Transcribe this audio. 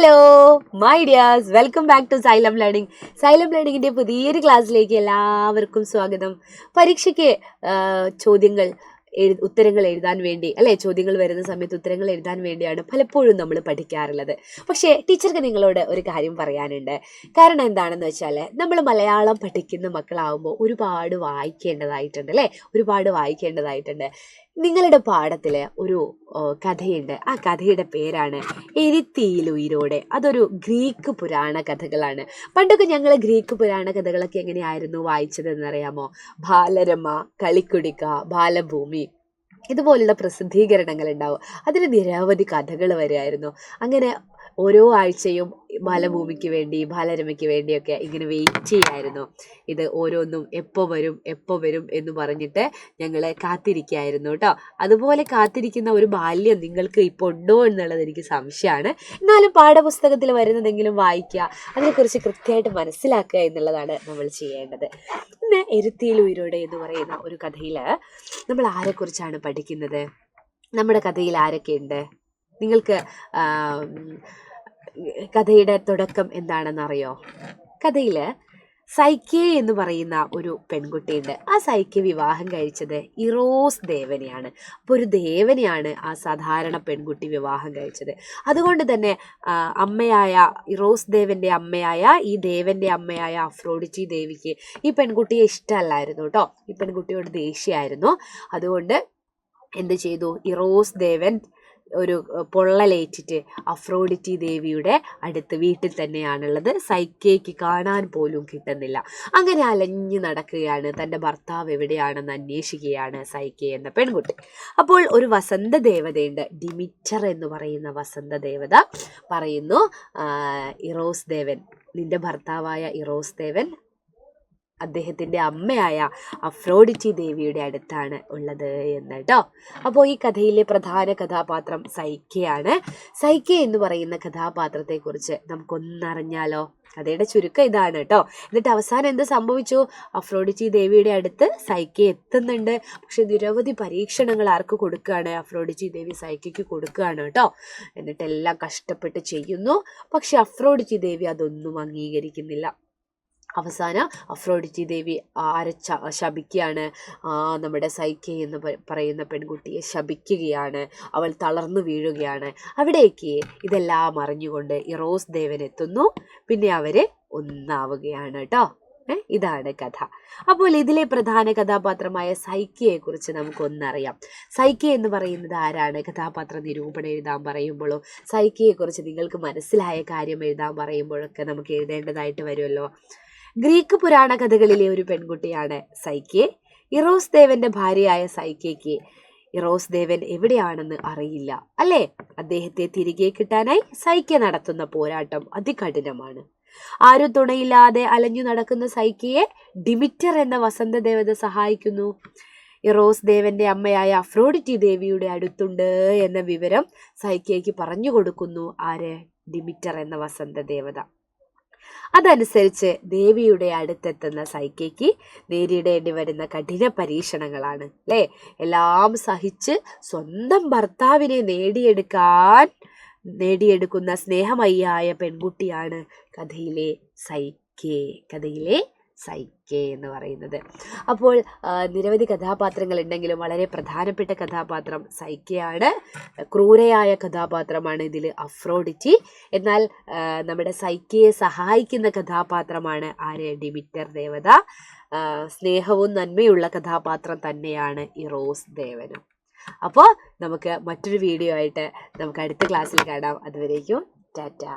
Hello my dears, welcome back to Xylem learning. Xylem ലേണിംഗിൻ്റെ പുതിയൊരു ക്ലാസ്സിലേക്ക് എല്ലാവർക്കും സ്വാഗതം. പരീക്ഷയ്ക്ക് ഉത്തരങ്ങൾ എഴുതാൻ വേണ്ടി അല്ലേ, ചോദ്യങ്ങൾ വരുന്ന സമയത്ത് ഉത്തരങ്ങൾ എഴുതാൻ വേണ്ടിയാണ് പലപ്പോഴും നമ്മൾ പഠിക്കാറുള്ളത്. പക്ഷേ ടീച്ചർക്ക് നിങ്ങളോട് ഒരു കാര്യം പറയാനുണ്ട്. കാരണം എന്താണെന്ന് വെച്ചാൽ, നമ്മൾ മലയാളം പഠിക്കുന്ന മക്കളാവുമ്പോൾ ഒരുപാട് വായിക്കേണ്ടതായിട്ടുണ്ട് അല്ലേ, ഒരുപാട് വായിക്കേണ്ടതായിട്ടുണ്ട്. നിങ്ങളുടെ പാഠത്തിൽ ഒരു കഥയുണ്ട്. ആ കഥയുടെ പേരാണ് എരിത്തിയിലുയിരോടെ. അതൊരു ഗ്രീക്ക് പുരാണ കഥകളാണ്. പണ്ടൊക്കെ ഞങ്ങൾ ഗ്രീക്ക് പുരാണ കഥകളൊക്കെ എങ്ങനെയായിരുന്നു വായിച്ചതെന്നറിയാമോ? ബാലരമ, കളിക്കുടിക്ക, ബാലഭൂമി, ഇതുപോലുള്ള പ്രസിദ്ധീകരണങ്ങൾ ഉണ്ടാവും. അതിൽ നിരവധി കഥകൾ വരുമായിരുന്നു. അങ്ങനെ ഓരോ ആഴ്ചയും ബാലഭൂമിക്ക് വേണ്ടി, ബാലരമയ്ക്ക് വേണ്ടിയൊക്കെ ഇങ്ങനെ വെയിറ്റ് ചെയ്യായിരുന്നു. ഇത് ഓരോന്നും എപ്പോൾ വരും എന്ന് പറഞ്ഞിട്ട് ഞങ്ങൾ കാത്തിരിക്കുകയായിരുന്നു കേട്ടോ. അതുപോലെ കാത്തിരിക്കുന്ന ഒരു ബാല്യം നിങ്ങൾക്ക് ഇപ്പോൾ ഉണ്ടോ എന്നുള്ളത് എനിക്ക് സംശയമാണ്. എന്നാലും പാഠപുസ്തകത്തിൽ വരുന്നതെങ്കിലും വായിക്കുക, അതിനെക്കുറിച്ച് കൃത്യമായിട്ട് മനസ്സിലാക്കുക എന്നുള്ളതാണ് നമ്മൾ ചെയ്യേണ്ടത്. ഇന്ന് എരുത്തിയിലുയിരോടെ എന്ന് പറയുന്ന ഒരു കഥയിൽ നമ്മൾ ആരെക്കുറിച്ചാണ് പഠിക്കുന്നത്? നമ്മുടെ കഥയിൽ ആരൊക്കെയുണ്ട്? നിങ്ങൾക്ക് കഥയുടെ തുടക്കം എന്താണെന്നറിയോ? കഥയിൽ സൈക്കെ എന്ന് പറയുന്ന ഒരു പെൺകുട്ടിയുണ്ട്. ആ സൈക്കെ വിവാഹം കഴിച്ചത് ഇറോസ് ദേവനെയാണ്. അപ്പോൾ ഒരു ദേവനെയാണ് ആ സാധാരണ പെൺകുട്ടി വിവാഹം കഴിച്ചത്. അതുകൊണ്ട് തന്നെ അമ്മയായ ഇറോസ് ദേവൻ്റെ അമ്മയായ ഈ ദേവൻ്റെ അമ്മയായ അഫ്രോഡിറ്റി ദേവിക്ക് ഈ പെൺകുട്ടിയെ ഇഷ്ടമല്ലായിരുന്നു കേട്ടോ. ഈ പെൺകുട്ടിയോട് ദേഷ്യമായിരുന്നു. അതുകൊണ്ട് എന്ത് ചെയ്തു? ഇറോസ് ദേവൻ ഒരു പൊള്ളലേറ്റിട്ട് അഫ്രോഡിറ്റി ദേവിയുടെ അടുത്ത് വീട്ടിൽ തന്നെയാണുള്ളത്. സൈക്കയ്ക്ക് കാണാൻ പോലും കിട്ടുന്നില്ല. അങ്ങനെ അലഞ്ഞു നടക്കുകയാണ്. തൻ്റെ ഭർത്താവ് എവിടെയാണെന്ന് അന്വേഷിക്കുകയാണ് സൈക്കെ എന്ന പെൺകുട്ടി. അപ്പോൾ ഒരു വസന്ത ദേവതയുണ്ട്, ഡിമിറ്റർ എന്ന് പറയുന്ന വസന്ത ദേവത പറയുന്നു, ഇറോസ് ദേവൻ, നിന്റെ ഭർത്താവായ ഇറോസ് ദേവൻ അദ്ദേഹത്തിൻ്റെ അമ്മയായ അഫ്രോഡിറ്റി ദേവിയുടെ അടുത്താണ് ഉള്ളത് എന്ന് കേട്ടോ. അപ്പോൾ ഈ കഥയിലെ പ്രധാന കഥാപാത്രം സൈക്കെയാണ്. സൈക്കെ എന്ന് പറയുന്ന കഥാപാത്രത്തെക്കുറിച്ച് നമുക്കൊന്നറിഞ്ഞാലോ? കഥയുടെ ചുരുക്കം ഇതാണ് കേട്ടോ. എന്നിട്ട് അവസാനം എന്ത് സംഭവിച്ചു? അഫ്രോഡിറ്റി ദേവിയുടെ അടുത്ത് സൈക്കെ എത്തുന്നുണ്ട്. പക്ഷെ നിരവധി പരീക്ഷണങ്ങൾ ആർക്ക് കൊടുക്കുകയാണ്? അഫ്രോഡിറ്റി ദേവി സൈക്കയ്ക്ക് കൊടുക്കുകയാണ് കേട്ടോ. എന്നിട്ട് എല്ലാം കഷ്ടപ്പെട്ട് ചെയ്യുന്നു. പക്ഷെ അഫ്രോഡിറ്റി ദേവി അതൊന്നും അംഗീകരിക്കുന്നില്ല. അവസാനം അഫ്രോഡിറ്റി ദേവി ശപിക്കുകയാണ്. നമ്മുടെ സൈക്കെ എന്ന് പറയുന്ന പെൺകുട്ടിയെ ശപിക്കുകയാണ്. അവൾ തളർന്നു വീഴുകയാണ്. അവിടേക്ക് ഇതെല്ലാം അറിഞ്ഞുകൊണ്ട് ഇറോസ് ദേവൻ എത്തുന്നു. പിന്നെ അവര് ഒന്നാവുകയാണ് കേട്ടോ. ഇതാണ് കഥ. അപ്പോൾ ഇതിലെ പ്രധാന കഥാപാത്രമായ സൈക്കയെ കുറിച്ച് നമുക്കൊന്നറിയാം. സൈക്കെ എന്ന് പറയുന്നത് ആരാണ്? കഥാപാത്ര നിരൂപണം എഴുതാൻ പറയുമ്പോഴോ, സൈക്കയെ കുറിച്ച് നിങ്ങൾക്ക് മനസ്സിലായ കാര്യം എഴുതാൻ പറയുമ്പോഴൊക്കെ നമുക്ക് എഴുതേണ്ടതായിട്ട് വരുമല്ലോ. ഗ്രീക്ക് പുരാണ കഥകളിലെ ഒരു പെൺകുട്ടിയാണ് സൈക്കെ. ഇറോസ് ദേവന്റെ ഭാര്യയായ സൈക്കയ്ക്ക് ഇറോസ് ദേവൻ എവിടെയാണെന്ന് അറിയില്ല അല്ലേ. അദ്ദേഹത്തെ തിരികെ കിട്ടാനായി സൈക്കെ നടത്തുന്ന പോരാട്ടം അതികഠിനമാണ്. ആരും തുണയില്ലാതെ അലഞ്ഞു നടക്കുന്ന സൈക്കയെ ഡിമിറ്റർ എന്ന വസന്ത ദേവത സഹായിക്കുന്നു. ഇറോസ് ദേവന്റെ അമ്മയായ അഫ്രോഡിറ്റി ദേവിയുടെ അടുത്തുണ്ട് എന്ന വിവരം സൈക്കയ്ക്ക് പറഞ്ഞു കൊടുക്കുന്നു ആര്? ഡിമിറ്റർ എന്ന വസന്ത ദേവത. അതനുസരിച്ച് ദേവിയുടെ അടുത്തെത്തുന്ന സൈക്കയ്ക്ക് നേരിടേണ്ടി വരുന്ന കഠിന പരീക്ഷണങ്ങളാണ് അല്ലേ. എല്ലാം സഹിച്ച് സ്വന്തം ഭർത്താവിനെ നേടിയെടുക്കുന്ന സ്നേഹമയ്യായ പെൺകുട്ടിയാണ് കഥയിലെ സൈക്കെ എന്ന് പറയുന്നത്. അപ്പോൾ നിരവധി കഥാപാത്രങ്ങൾ ഉണ്ടെങ്കിലും വളരെ പ്രധാനപ്പെട്ട കഥാപാത്രം സൈക്കെയാണ്. ക്രൂരയായ കഥാപാത്രമാണ് ഇതിൽ അഫ്രോഡിറ്റി. എന്നാൽ നമ്മുടെ സൈക്കയെ സഹായിക്കുന്ന കഥാപാത്രമാണ് ആര്? ഡിമിറ്റർ ദേവത. സ്നേഹവും നന്മയുള്ള കഥാപാത്രം തന്നെയാണ് ഇറോസ് ദേവനും. അപ്പോൾ നമുക്ക് മറ്റൊരു വീഡിയോ ആയിട്ട് നമുക്ക് അടുത്ത ക്ലാസ്സിൽ കാണാം. അതുവരേക്കും ടാറ്റാ.